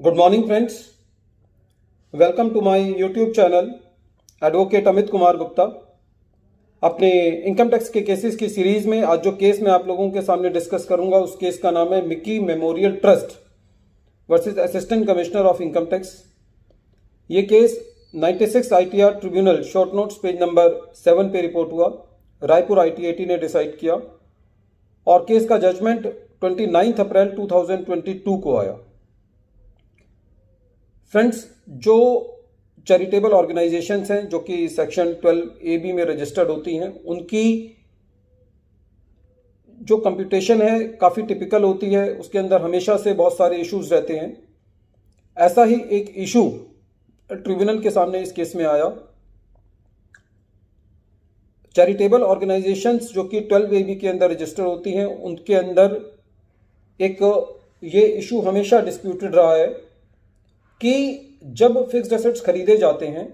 Good morning friends, welcome to my YouTube channel advocate Amit Kumar Gupta. अपने income tax के cases की series में आज जो केस मैं आप लोगों के सामने डिस्कस करूंगा उस केस का नाम है Mickey memorial trust versus assistant commissioner of income tax. ये case 96 ITR tribunal short notes page number 7 पे रिपोर्ट हुआ। रायपुर ITAT ने डिसाइड किया और केस का जजमेंट 29 अप्रैल 2022 को आया। फ्रेंड्स, जो चैरिटेबल ऑर्गेनाइजेशंस हैं जो कि सेक्शन 12AB में रजिस्टर्ड होती हैं, उनकी जो कंप्यूटेशन है काफ़ी टिपिकल होती है। उसके अंदर हमेशा से बहुत सारे इश्यूज रहते हैं। ऐसा ही एक इशू ट्रिब्यूनल के सामने इस केस में आया। चैरिटेबल ऑर्गेनाइजेशंस जो कि 12AB के अंदर रजिस्टर होती हैं, उनके अंदर एक ये इशू हमेशा डिस्प्यूटेड रहा है कि जब फिक्स्ड एसेट्स खरीदे जाते हैं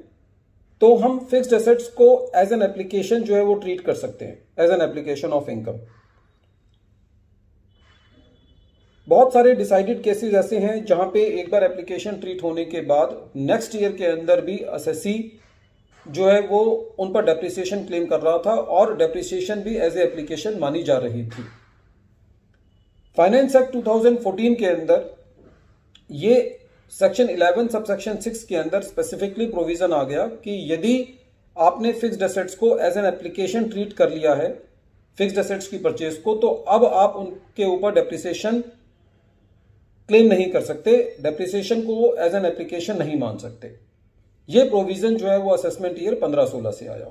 तो हम फिक्स्ड एसेट्स को एज एन एप्लीकेशन जो है वो ट्रीट कर सकते हैं as an application of income. बहुत सारे डिसाइडेड केसेस ऐसे हैं जहां पे एक बार एप्लीकेशन ट्रीट होने के बाद नेक्स्ट ईयर के अंदर भी असेसी जो है वो उन पर डेप्रिसिएशन क्लेम कर रहा था और डेप्रिसिएशन भी एज ए एप्लीकेशन मानी जा रही थी। फाइनेंस एक्ट 2014 के अंदर ये सेक्शन 11 सबसेक्शन 6 के अंदर स्पेसिफिकली प्रोविजन आ गया कि यदि आपने फिक्स्ड एसेट्स को एज एन एप्लीकेशन ट्रीट कर लिया है फिक्स्ड एसेट्स की परचेज को, तो अब आप उनके ऊपर डेप्रिसिएशन क्लेम नहीं कर सकते, डेप्रिसिएशन को एज एन एप्लीकेशन नहीं मान सकते। ये प्रोविजन जो है वो असेसमेंट ईयर 15-16 से आया।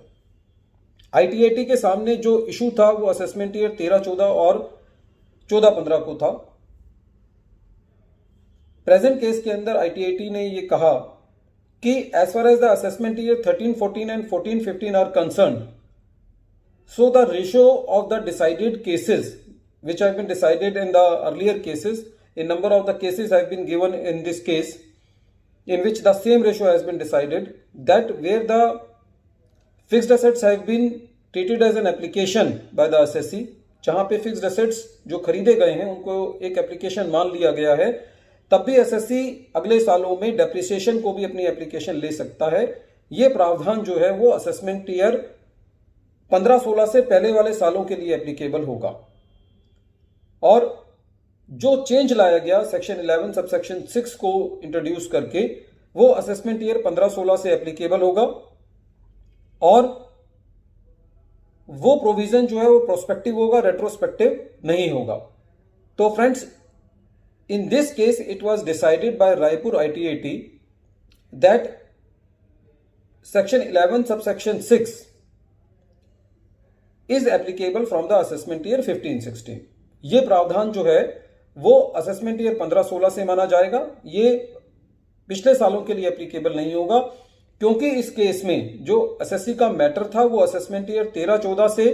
ITAT के सामने जो इशू था वो असेसमेंट ईयर 13-14 और 14-15 को था। प्रेजेंट केस के अंदर ITAT ने ये कहा कि as far as the assessment year 13-14 and 14-15 are concern, so the ratio of the decided cases which have been decided in the earlier cases, a number of the cases have been given in this case in which the same ratio has been decided, that where the fixed assets have been treated as an application by the assessee, जहां पे fixed assets जो खरीदे गए हैं उनको एक application मान लिया गया है, तब भी एसएससी अगले सालों में डेप्रिसिएशन को भी अपनी एप्लीकेशन ले सकता है। यह प्रावधान जो है वो असेसमेंट ईयर 15-16 से पहले वाले सालों के लिए एप्लीकेबल होगा। और जो चेंज लाया गया सेक्शन 11 सबसेक्शन 6 को इंट्रोड्यूस करके, वो असेसमेंट ईयर 15-16 से एप्लीकेबल होगा और वो प्रोविजन जो है वो प्रोस्पेक्टिव होगा, रेट्रोस्पेक्टिव नहीं होगा। तो friends, in this case it was decided by Raipur ITAT that section 11 subsection 6 is applicable from the assessment year 15-16। ये प्रावधान जो है वो असेसमेंट ईयर 15-16 से माना जाएगा, ये पिछले सालों के लिए एप्लीकेबल नहीं होगा, क्योंकि इस केस में जो एसएससी का मैटर था वो असेसमेंट ईयर 13-14 से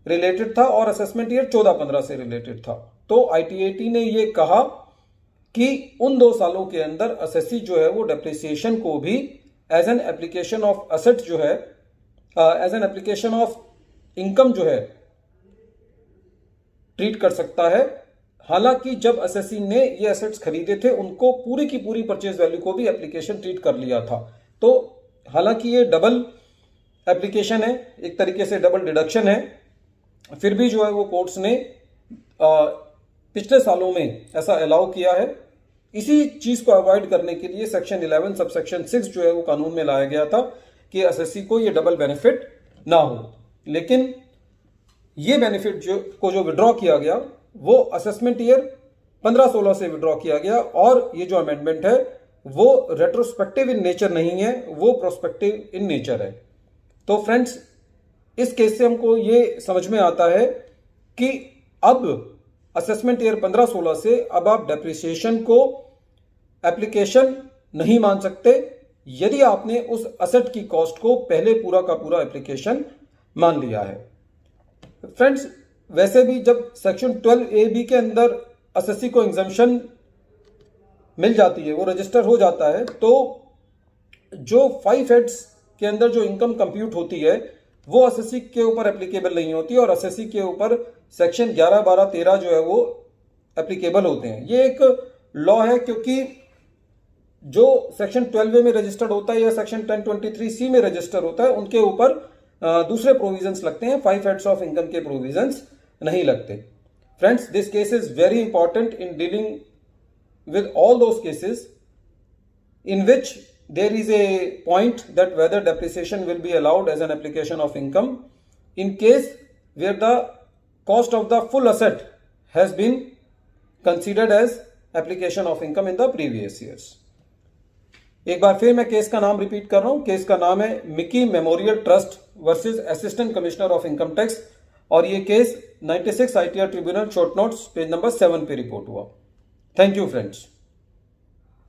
रिलेटेड था और असेसमेंट ईयर 14-15 से रिलेटेड था। तो ITAT ने ये कहा कि उन 2 सालों के अंदर असेसी जो है वो डेप्रिसिएशन को भी as an application of asset जो है as an application of income जो है ट्रीट कर सकता है। हालांकि जब असेसी ने ये एसेट्स खरीदे थे उनको पूरी की पूरी परचेज वैल्यू को भी एप्लीकेशन ट्रीट कर लिया था। तो हालांकि ये डबल एप्लीकेशन है, एक तरीके से डबल डिडक्शन है, फिर भी जो है वो कोर्ट्स ने पिछले सालों में ऐसा अलाउ किया है। इसी चीज को अवॉइड करने के लिए सेक्शन 11 सबसेक्शन 6 जो है वो कानून में लाया गया था कि एसएससी को ये डबल बेनिफिट ना हो। लेकिन ये बेनिफिट जो विड्रॉ किया गया वो असेसमेंट ईयर 15-16 से विड्रॉ किया गया और ये जो अमेंडमेंट है वो रेट्रोस्पेक्टिव इन नेचर नहीं है, वो प्रोस्पेक्टिव इन नेचर है। तो फ्रेंड्स, इस केस से हमको ये समझ में आता है कि अब असेसमेंट ईयर 15-16 से अब आप डेप्रिसिएशन को एप्लीकेशन नहीं मान सकते यदि आपने उस असेट की कॉस्ट को पहले पूरा का पूरा एप्लीकेशन मान लिया है। फ्रेंड्स, वैसे भी जब सेक्शन 12AB के अंदर असेसी को एग्जम्पशन मिल जाती है, वो रजिस्टर हो जाता है, तो जो 5 हेड्स के अंदर जो इनकम कंप्यूट होती है वो असेसी के ऊपर एप्लीकेबल नहीं होती और असेसी के ऊपर सेक्शन 11, 12, 13 जो है वो एप्लीकेबल होते हैं। ये एक लॉ है क्योंकि जो सेक्शन 12A में रजिस्टर्ड होता है या सेक्शन 1023C में रजिस्टर होता है उनके ऊपर दूसरे प्रोविजंस लगते हैं, 5 हेड्स ऑफ इनकम के प्रोविजंस नहीं लगते। Friends, this case is very important in dealing with all those cases in which there is a point that whether depreciation will be allowed as an application of income in case where the cost of the full asset has been considered as application of income in the previous years. एक बार फिर मैं case का नाम repeat कर रहा हूं। Case का नाम है Mickey memorial trust versus assistant commissioner of income tax और ये case 96 ITR tribunal short notes page number 7 पे रिपोर्ट हुआ। Thank you friends.